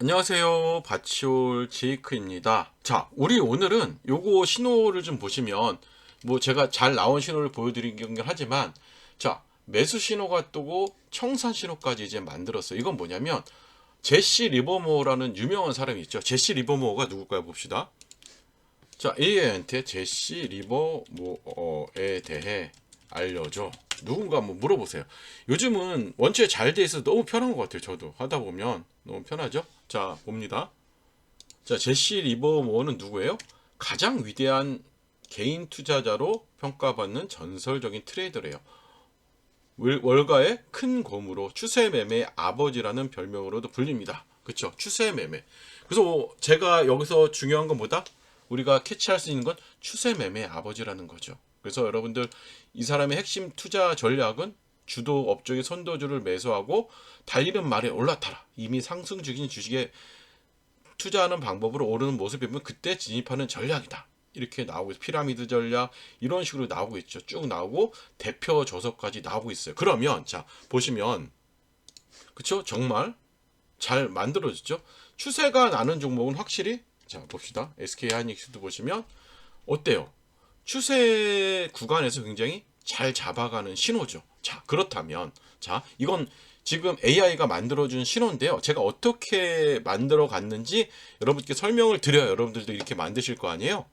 안녕하세요. 바치올 제이크입니다. 자, 우리 오늘은 요거 신호를 좀 보시면, 뭐 제가 잘 나온 신호를 보여드리긴 하지만, 자, 매수 신호가 뜨고 청산 신호까지 이제 만들었어요. 이건 뭐냐면, 제시 리버모어라는 유명한 사람이 있죠. 제시 리버모어가 누굴까요? 봅시다. 자, AI한테 제시 리버모어에 대해 알려줘. 누군가 한번 물어보세요. 요즘은 원체 잘 돼 있어서 너무 편한 것 같아요. 저도 하다 보면 너무 편하죠. 자, 봅니다. 자, 제시 리버모어는 누구예요? 가장 위대한 개인 투자자로 평가받는 전설적인 트레이더래요. 월가의 큰 고무로 추세 매매의 아버지라는 별명으로도 불립니다. 그쵸? 추세 매매. 그래서 제가 여기서 중요한 건 뭐다? 우리가 캐치할 수 있는 건 추세 매매의 아버지라는 거죠. 그래서 여러분들 이 사람의 핵심 투자 전략은 주도 업종의 선도주를 매수하고 달리는 말에 올라타라. 이미 상승 중인 주식에 투자하는 방법으로 오르는 모습이 보면 그때 진입하는 전략이다. 이렇게 나오고 있어요. 피라미드 전략 이런 식으로 나오고 있죠. 쭉 나오고 대표 저서까지 나오고 있어요. 그러면 자 보시면 그쵸? 정말 잘 만들어졌죠. 추세가 나는 종목은 확실히 자 봅시다. SK하이닉스도 보시면 어때요? 추세 구간에서 굉장히 잘 잡아가는 신호죠. 자 그렇다면 자 이건 지금 AI가 만들어준 신호인데요. 제가 어떻게 만들어 갔는지 여러분께 설명을 드려요. 여러분들도 이렇게 만드실 거 아니에요.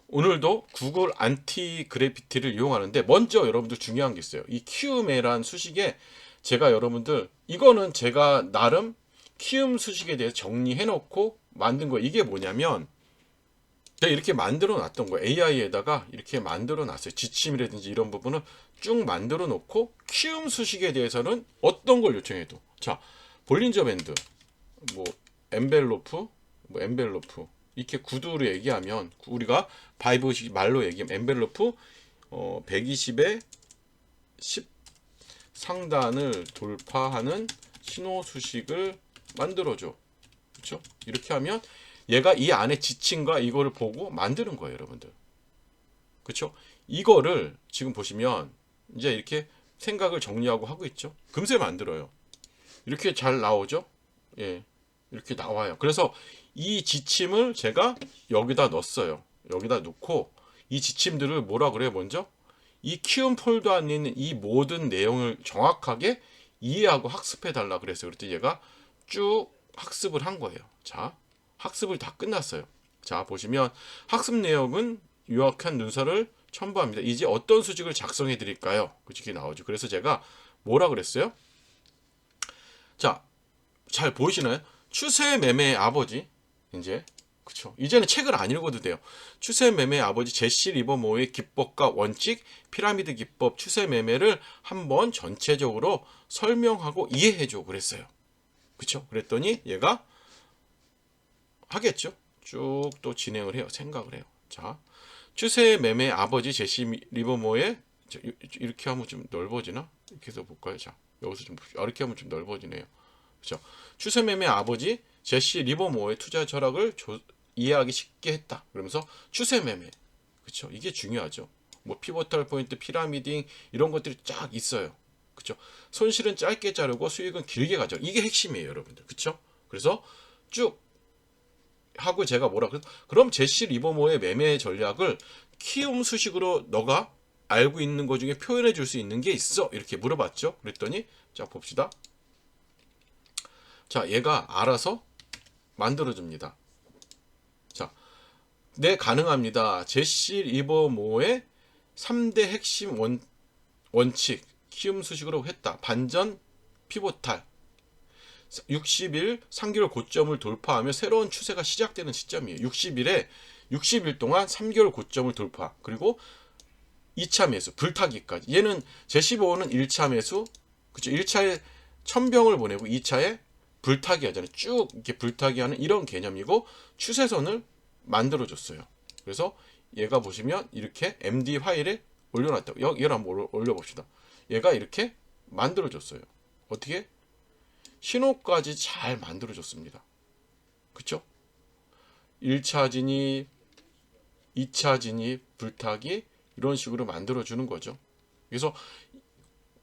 오늘도 구글 안티 그래피티를 이용하는데 먼저 여러분들 중요한 게 있어요. 이 키움이란 수식에 제가 여러분들 이거는 제가 나름 키움 수식에 대해서 정리해 놓고 만든 거 이게 뭐냐면 제가 이렇게 만들어 놨던 거예요. AI에다가 이렇게 만들어 놨어요. 지침이라든지 이런 부분은 쭉 만들어 놓고 키움 수식에 대해서는 어떤 걸 요청해도 자 볼린저 밴드 뭐 엔벨로프 이렇게 구두로 얘기하면 우리가 바이브식 말로 얘기하면 엔벨로프 120에 10 상단을 돌파하는 신호 수식을 만들어줘. 그렇죠? 이렇게 하면 얘가 이 안에 지침과 이거를 보고 만드는 거예요, 여러분들. 그렇죠? 이거를 지금 보시면 이제 이렇게 생각을 정리하고 하고 있죠. 금세 만들어요. 이렇게 잘 나오죠? 예. 이렇게 나와요. 그래서 이 지침을 제가 여기다 넣었어요. 여기다 넣고 이 지침들을 뭐라 그래요? 먼저 이 키움 폴더 안에 있는 이 모든 내용을 정확하게 이해하고 학습해 달라 그랬어요. 그랬더니 얘가 쭉 학습을 한 거예요. 자, 학습을 다 끝났어요. 자, 보시면 학습 내용은 요약한 문서를 첨부합니다. 이제 어떤 수직을 작성해 드릴까요? 그렇게 나오죠. 그래서 제가 뭐라 그랬어요? 자, 잘 보이시나요? 추세 매매의 아버지 이제 그쵸 이제는 책을 안 읽어도 돼요. 추세 매매의 아버지 제시 리버모어의 기법과 원칙 피라미드 기법 추세 매매를 한번 전체적으로 설명하고 이해해줘 그랬어요. 그쵸 그랬더니 얘가 하겠죠. 쭉 또 진행을 해요. 생각을 해요. 자 추세 매매의 아버지 제시 리버모어의 이렇게 하면 좀 넓어지나? 이렇게 해서 볼까요? 자 여기서 좀 이렇게 하면 좀 넓어지네요. 그렇죠? 추세 매매 아버지 제시 리버모어의 투자 철학을 이해하기 쉽게 했다. 그러면서 추세 매매. 그렇죠? 이게 중요하죠. 뭐 피보탈 포인트, 피라미딩 이런 것들이 쫙 있어요. 그렇죠? 손실은 짧게 자르고 수익은 길게 가져. 이게 핵심이에요, 여러분들. 그렇죠? 그래서 쭉 하고 제가 뭐라 그래서 그럼 제시 리버모어의 매매 전략을 키움 수식으로 너가 알고 있는 것 중에 표현해 줄 수 있는 게 있어? 이렇게 물어봤죠. 그랬더니 자 봅시다. 자, 얘가 알아서 만들어줍니다. 자, 네, 가능합니다. 제시 리버모어의 3대 핵심 원칙, 키움 수식으로 했다. 반전, 피보탈. 60일 3개월 고점을 돌파하며 새로운 추세가 시작되는 시점이에요. 60일 동안 3개월 고점을 돌파. 그리고 2차 매수, 불타기까지. 얘는 제시5는 1차 매수, 그쵸? 1차에 천병을 보내고 2차에 불타기 하잖아요. 쭉 이렇게 불타기 하는 이런 개념이고 추세선을 만들어줬어요. 그래서 얘가 보시면 이렇게 MD 파일에 올려놨다고. 여기를 한번 올려봅시다. 얘가 이렇게 만들어줬어요. 어떻게? 신호까지 잘 만들어줬습니다. 그쵸? 1차 진입, 2차 진입, 불타기 이런 식으로 만들어주는 거죠. 그래서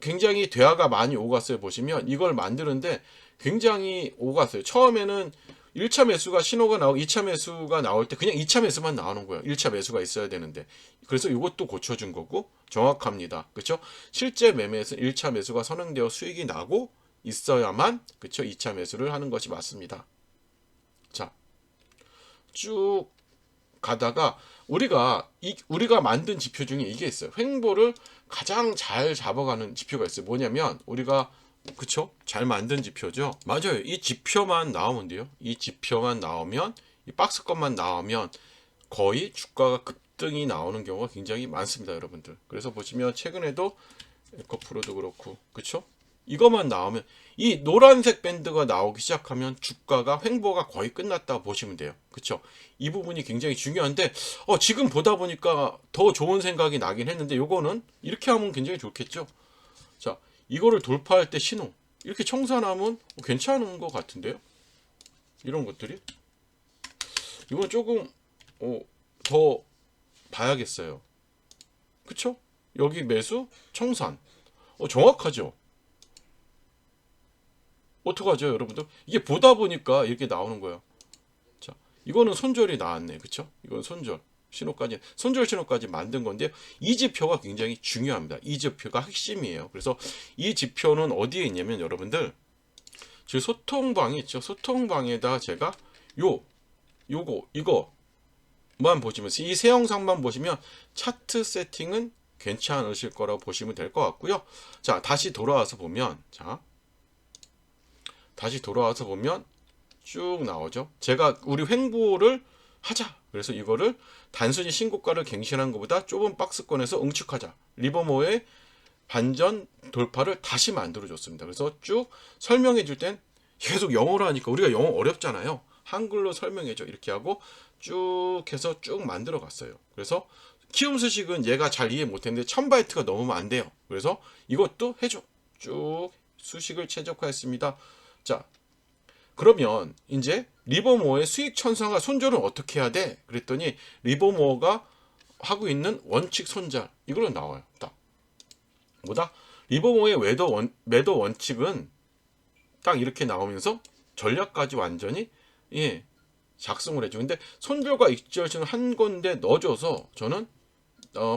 굉장히 대화가 많이 오갔어요. 보시면 이걸 만드는데 굉장히 오갔어요. 처음에는 1차 매수가 신호가 나오고 2차 매수가 나올 때 그냥 2차 매수만 나오는 거예요. 1차 매수가 있어야 되는데. 그래서 이것도 고쳐준 거고 정확합니다. 그렇죠? 실제 매매에서 1차 매수가 선행되어 수익이 나고 있어야만 그렇죠? 2차 매수를 하는 것이 맞습니다. 자, 쭉 가다가 우리가 만든 지표 중에 이게 있어요. 횡보를 가장 잘 잡아가는 지표가 있어요. 뭐냐면 우리가 그쵸? 잘 만든 지표죠. 맞아요. 이 지표만 나오면 돼요. 이 지표만 나오면 이 박스권만 나오면 거의 주가가 급등이 나오는 경우가 굉장히 많습니다, 여러분들. 그래서 보시면 최근에도 에코프로도 그렇고 그쵸? 이것만 나오면 이 노란색 밴드가 나오기 시작하면 주가가 횡보가 거의 끝났다고 보시면 돼요. 그쵸? 이 부분이 굉장히 중요한데 지금 보다 보니까 더 좋은 생각이 나긴 했는데 요거는 이렇게 하면 굉장히 좋겠죠. 자, 이거를 돌파할 때 신호 이렇게 청산하면 괜찮은 것 같은데요. 이런 것들이 이건 조금 더 봐야겠어요. 그쵸? 여기 매수 청산 정확하죠. 어떡하죠, 여러분들? 이게 보다 보니까 이렇게 나오는 거예요. 자, 이거는 손절이 나왔네, 그쵸? 이건 손절 신호까지 만든 건데 이 지표가 굉장히 중요합니다. 이 지표가 핵심이에요. 그래서 이 지표는 어디에 있냐면 여러분들 제 소통방이 있죠. 소통방에다 제가 이거만 보시면서 이 세 영상만 보시면 차트 세팅은 괜찮으실 거라고 보시면 될 것 같고요. 자, 다시 돌아와서 보면 쭉 나오죠. 제가 우리 횡보를 하자. 그래서 이거를 단순히 신고가를 갱신한 것보다 좁은 박스권에서 응축하자. 리버모어의 반전 돌파를 다시 만들어 줬습니다. 그래서 쭉 설명해 줄 땐 계속 영어로 하니까 우리가 영어 어렵잖아요. 한글로 설명해 줘. 이렇게 하고 쭉 해서 쭉 만들어 갔어요. 그래서 키움 수식은 얘가 잘 이해 못했는데 1000바이트가 넘으면 안 돼요. 그래서 이것도 해줘. 쭉 수식을 최적화했습니다. 자, 그러면 이제 리버모어의 수익 천상과 손절은 어떻게 해야 돼? 그랬더니 리버모어가 하고 있는 원칙 손절 이걸로 나와요. 딱 리버모어의 매도 원칙은 딱 이렇게 나오면서 전략까지 완전히 작성을 해줘. 근데 손절과 익절신을 한 건데 넣어줘서 저는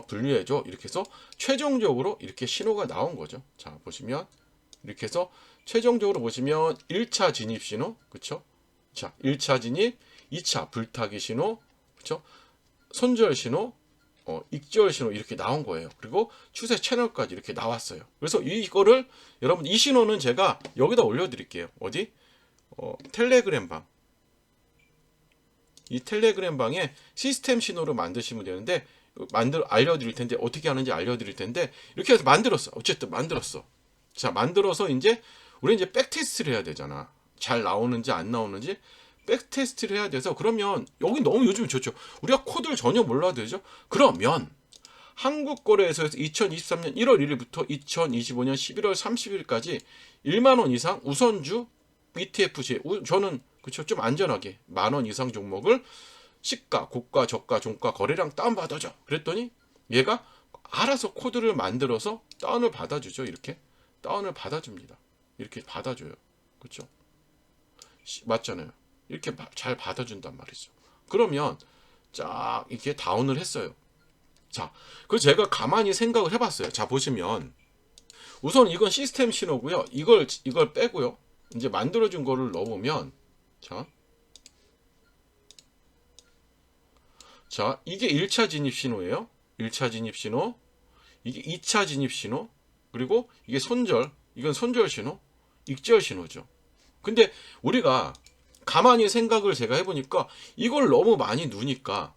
분류해줘. 이렇게 해서 최종적으로 이렇게 신호가 나온 거죠. 자, 보시면 이렇게 해서 최종적으로 보시면 1차 진입 신호, 그쵸? 자, 1차 진입, 2차 불타기 신호, 그쵸? 손절 신호, 익절 신호 이렇게 나온 거예요. 그리고 추세 채널까지 이렇게 나왔어요. 그래서 이거를 여러분 이 신호는 제가 여기다 올려드릴게요. 어디? 텔레그램 방. 이 텔레그램 방에 시스템 신호를 만드시면 되는데 알려드릴 텐데 어떻게 하는지 알려드릴 텐데 이렇게 해서 만들었어. 어쨌든 만들었어. 자, 만들어서 우리 이제 백테스트를 해야 되잖아. 잘 나오는지 안 나오는지 백테스트를 해야 돼서 그러면 여기 너무 요즘 좋죠. 우리가 코드를 전혀 몰라도 되죠. 그러면 한국거래소에서 2023년 1월 1일부터 2025년 11월 30일까지 1만 원 이상 우선주 ETF시 저는 그쵸 좀 안전하게 10,000원 이상 종목을 시가, 고가, 저가, 종가 거래량 다운받아줘. 그랬더니 얘가 알아서 코드를 만들어서 다운을 받아주죠. 이렇게 다운을 받아줍니다. 이렇게 받아줘요. 그쵸? 맞잖아요. 이렇게 잘 받아준단 말이죠. 그러면 쫙 이렇게 다운을 했어요. 자, 그 제가 가만히 생각을 해봤어요. 자, 보시면 우선 이건 시스템 신호고요. 이걸 빼고요. 이제 만들어준 거를 넣어보면 자, 이게 1차 진입 신호예요. 1차 진입 신호. 이게 2차 진입 신호. 그리고 이게 이건 손절 신호. 익절 신호죠. 근데 우리가 가만히 생각을 제가 해보니까 이걸 너무 많이 누니까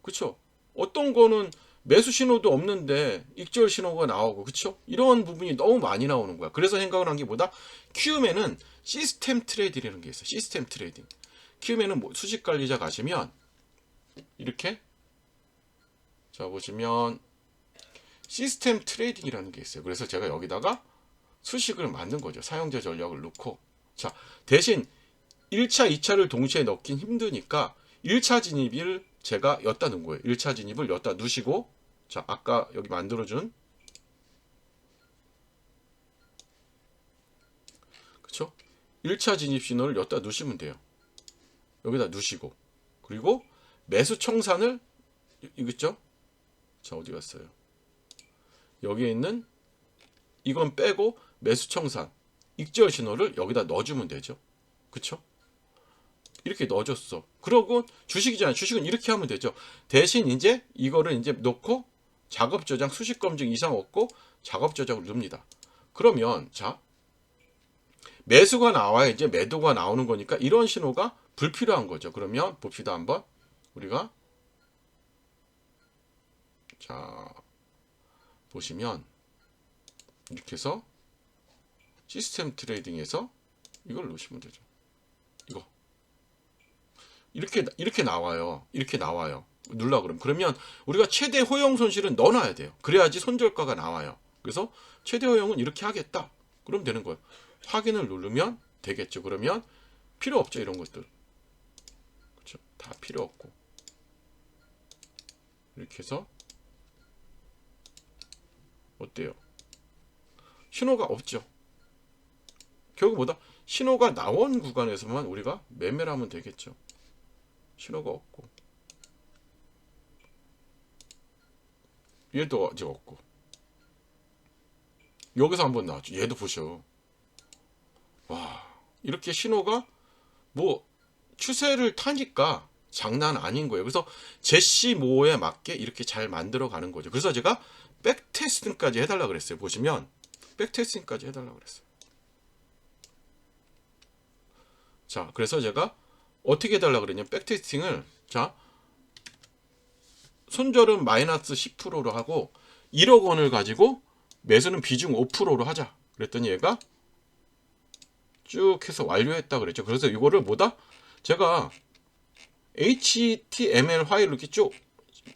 그쵸? 어떤 거는 매수 신호도 없는데 익절 신호가 나오고 그쵸? 이런 부분이 너무 많이 나오는 거야. 그래서 생각을 한 게 뭐다? 키움에는 시스템 트레이딩이라는 게 있어요. 시스템 트레이딩. 키움에는 수식 관리자 가시면 이렇게 자 보시면 시스템 트레이딩이라는 게 있어요. 그래서 제가 여기다가 수식을 만든 거죠. 사용자 전략을 넣고 자 대신 1차, 2차를 동시에 넣긴 힘드니까 1차 진입을 제가 엿다 놓은 거예요. 1차 진입을 엿다 누시고 자 아까 여기 만들어준 그쵸? 1차 진입 신호를 엿다 누시면 돼요. 여기다 누시고, 그리고 매수 청산을 이거 있죠? 자, 어디 갔어요? 여기에 있는 이건 빼고 매수 청산 익절 신호를 여기다 넣어주면 되죠. 그쵸? 이렇게 넣어줬어. 그러고 주식이잖아요. 주식은 이렇게 하면 되죠. 대신 이제 이거를 이제 놓고 작업 저장 수식 검증 이상 없고 작업 저장을 누릅니다. 그러면 자, 매수가 나와야 이제 매도가 나오는 거니까 이런 신호가 불필요한 거죠. 그러면 봅시다 한번. 우리가 자, 보시면 이렇게 해서 시스템 트레이딩에서 이걸 놓으시면 되죠. 이거 이렇게 나와요. 이렇게 나와요. 눌러 그러면 우리가 최대 허용 손실은 넣어놔야 돼요. 그래야지 손절가가 나와요. 그래서 최대 허용은 이렇게 하겠다. 그럼 되는 거예요. 확인을 누르면 되겠죠. 그러면 필요 없죠. 이런 것들. 그렇죠. 다 필요 없고 이렇게 해서 어때요? 신호가 없죠. 결국 뭐다? 신호가 나온 구간에서만 우리가 매매를 하면 되겠죠. 신호가 없고 얘도 아직 없고 여기서 한번 나왔죠. 얘도 보셔. 와, 이렇게 신호가 뭐 추세를 타니까 장난 아닌 거예요. 그래서 제시 모어에 맞게 이렇게 잘 만들어 가는 거죠. 그래서 제가 백테스팅까지 해달라 그랬어요. 보시면 백테스팅까지 해달라 그랬어요. 자, 그래서 제가 어떻게 해달라 그랬냐면 백테스팅을 자, 손절은 마이너스 10%로 하고 1억 원을 가지고 매수는 비중 5%로 하자. 그랬더니 얘가 쭉 해서 완료했다 그랬죠. 그래서 이거를 뭐다? 제가 HTML 파일로 이렇게 쭉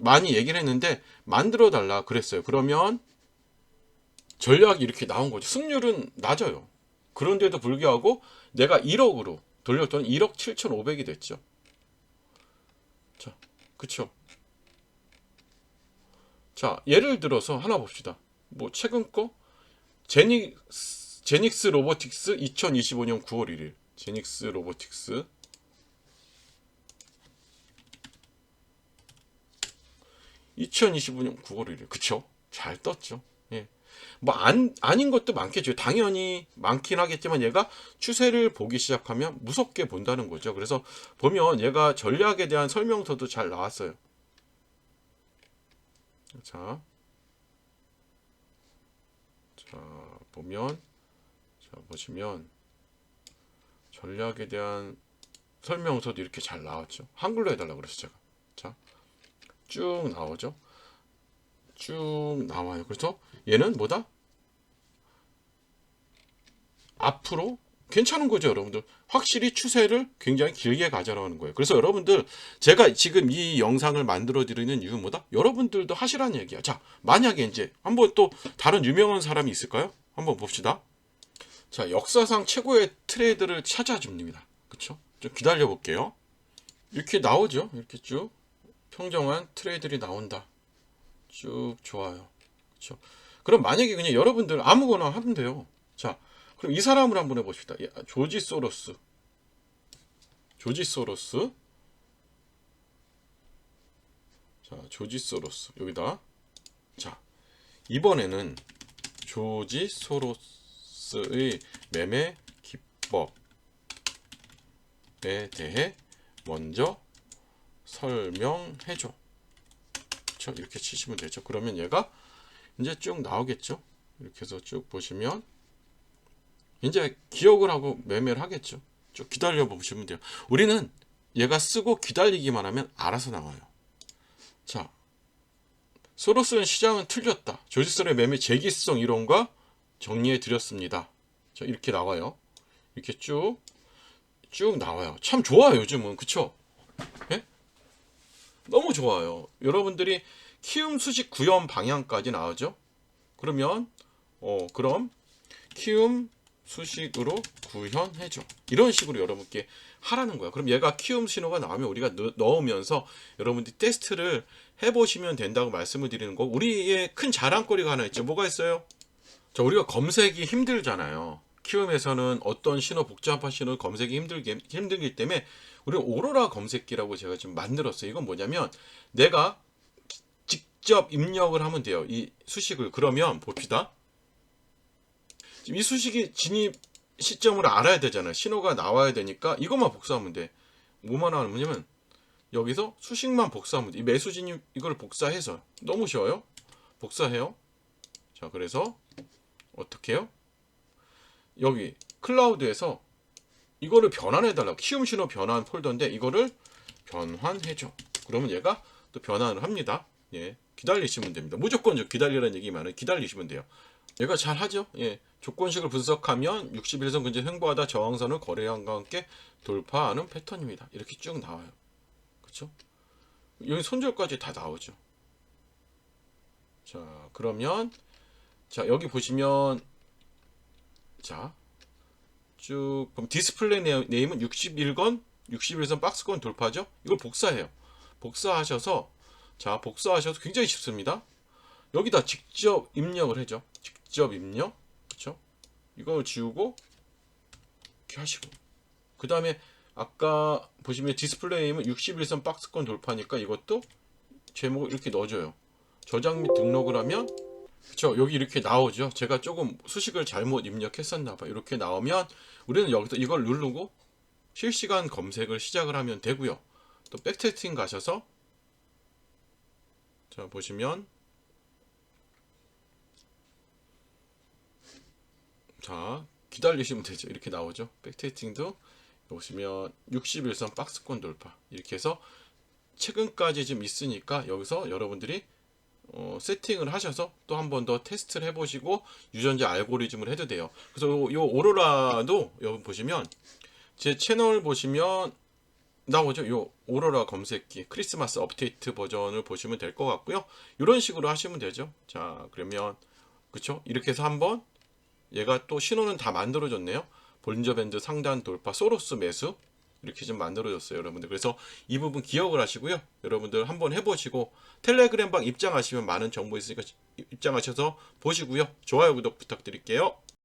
많이 얘기를 했는데 만들어 달라 그랬어요. 그러면 전략이 이렇게 나온 거죠. 승률은 낮아요. 그런데도 불구하고 내가 1억으로 돌렸더니 1억 7,500이 됐죠. 자, 그쵸? 자, 예를 들어서 하나 봅시다. 뭐 최근 거 제닉스 로보틱스 2025년 9월 1일 제닉스 로보틱스 2025년 9월 1일 그쵸? 잘 떴죠. 예. 뭐 아닌 것도 많겠죠. 당연히 많긴 하겠지만 얘가 추세를 보기 시작하면 무섭게 본다는 거죠. 그래서 보면 얘가 전략에 대한 설명서도 잘 나왔어요. 자 보면 보시면 전략에 대한 설명서도 이렇게 잘 나왔죠. 한글로 해달라고 그랬어 제가. 자, 쭉 나오죠. 쭉 나와요. 그래서 얘는 뭐다? 앞으로 괜찮은 거죠, 여러분들. 확실히 추세를 굉장히 길게 가져가는 거예요. 그래서 여러분들 제가 지금 이 영상을 만들어 드리는 이유는 뭐다? 여러분들도 하시라는 얘기야. 자, 만약에 이제 한번 또 다른 유명한 사람이 있을까요? 한번 봅시다. 자, 역사상 최고의 트레이드를 찾아줍니다. 그쵸? 좀 기다려 볼게요. 이렇게 나오죠. 이렇게 쭉 평정한 트레이드들이 나온다. 쭉 좋아요. 그쵸? 그럼 만약에 그냥 여러분들 아무거나 하면 돼요. 자, 그럼 이 사람을 한번 해봅시다. 조지 소로스. 자, 조지 소로스. 여기다. 자, 이번에는 조지 소로스의 매매 기법에 대해 먼저 설명해줘. 그쵸? 이렇게 치시면 되죠. 그러면 얘가 이제 쭉 나오겠죠. 이렇게 해서 쭉 보시면 이제 기억을 하고 매매를 하겠죠. 쭉 기다려 보시면 돼요. 우리는 얘가 쓰고 기다리기만 하면 알아서 나와요. 자, 소로스는 시장은 틀렸다. 조지솔의 매매 재기성 이론과 정리해 드렸습니다. 자, 이렇게 나와요. 이렇게 쭉 나와요. 참 좋아요, 요즘은. 그쵸? 예? 너무 좋아요. 여러분들이 키움 수식 구현 방향까지 나오죠? 그러면, 그럼 키움 수식으로 구현해줘. 이런 식으로 여러분께 하라는 거야. 그럼 얘가 키움 신호가 나오면 우리가 넣으면서 여러분들이 테스트를 해보시면 된다고 말씀을 드리는 거고, 우리의 큰 자랑거리가 하나 있죠. 뭐가 있어요? 자, 우리가 검색이 힘들잖아요. 키움에서는 어떤 신호, 복잡한 신호 검색이 힘들기 때문에 우리 오로라 검색기라고 제가 지금 만들었어요. 이건 뭐냐면 내가 직접 입력을 하면 돼요. 이 수식을. 그러면 봅시다. 지금 이 수식이 진입 시점을 알아야 되잖아요. 신호가 나와야 되니까 이것만 복사하면 돼. 뭐만 하냐면 여기서 수식만 복사하면 돼. 이 매수 진입 이걸 복사해서 너무 쉬워요. 복사해요. 자, 그래서 어떻게 해요? 여기 클라우드에서 이거를 변환해 달라고. 키움 신호 변환 폴더인데 이거를 변환해줘. 그러면 얘가 또 변환을 합니다. 예, 기다리시면 됩니다. 무조건 기다리라는 얘기만은 기다리시면 돼요. 얘가 잘 하죠. 예, 조건식을 분석하면 61선 근처 횡보하다 저항선을 거래량과 함께 돌파하는 패턴입니다. 이렇게 쭉 나와요. 그렇죠? 여기 손절까지 다 나오죠. 자, 그러면 자, 여기 보시면 자, 쭉 그럼 디스플레이 네임은 61건 61선 박스권 돌파죠. 이걸 복사해요. 복사하셔서 자, 복사하셔서 굉장히 쉽습니다. 여기다 직접 입력을 해줘. 직접 입력. 그렇죠? 이걸 지우고 이렇게 하시고 그 다음에 아까 보시면 디스플레이 네임은 61선 박스권 돌파니까 이것도 제목을 이렇게 넣어줘요. 저장 및 등록을 하면 그쵸, 여기 이렇게 나오죠. 제가 조금 수식을 잘못 입력했었나봐. 이렇게 나오면 우리는 여기서 이걸 누르고 실시간 검색을 시작을 하면 되고요. 또 백테스팅 가셔서 자, 보시면 자, 기다리시면 되죠. 이렇게 나오죠. 백테스팅도 보시면 61선 박스권 돌파 이렇게 해서 최근까지 좀 있으니까 여기서 여러분들이 세팅을 하셔서 또 한 번 더 테스트를 해보시고 유전자 알고리즘을 해도 돼요. 그래서 요 오로라도 여기 보시면 제 채널 보시면 나오죠. 요 오로라 검색기 크리스마스 업데이트 버전을 보시면 될 것 같고요. 이런 식으로 하시면 되죠. 자, 그러면 그쵸? 이렇게 해서 한번 얘가 또 신호는 다 만들어졌네요. 볼린저 밴드 상단 돌파 소로스 매수 이렇게 좀 만들어졌어요, 여러분들. 그래서 이 부분 기억을 하시고요. 여러분들 한번 해보시고 텔레그램방 입장하시면 많은 정보 있으니까 입장하셔서 보시고요. 좋아요, 구독 부탁드릴게요.